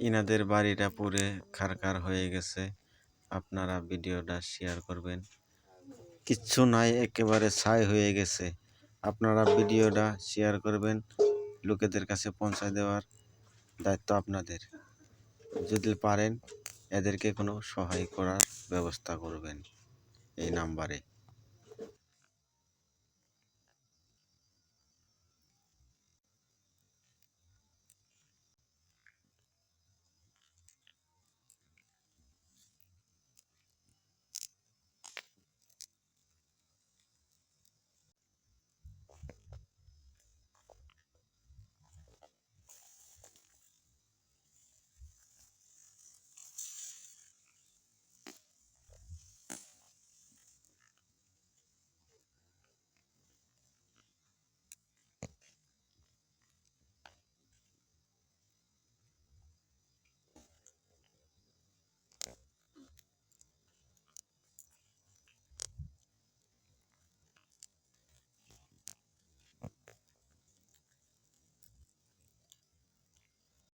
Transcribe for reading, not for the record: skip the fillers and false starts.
ইনাদের বাড়িটা পুরে খারখার হয়ে গেছে। আপনারা ভিডিওটা শেয়ার করবেন। কিচ্ছু নাই, একেবারে ছাই হয়ে গেছে। আপনারা ভিডিওটা শেয়ার করবেন, লোকেদের কাছে পৌঁছায় দেওয়ার দায়িত্ব আপনাদের। যদি পারেন এদেরকে কোনো সহায় করার ব্যবস্থা করবেন এই নাম্বারে।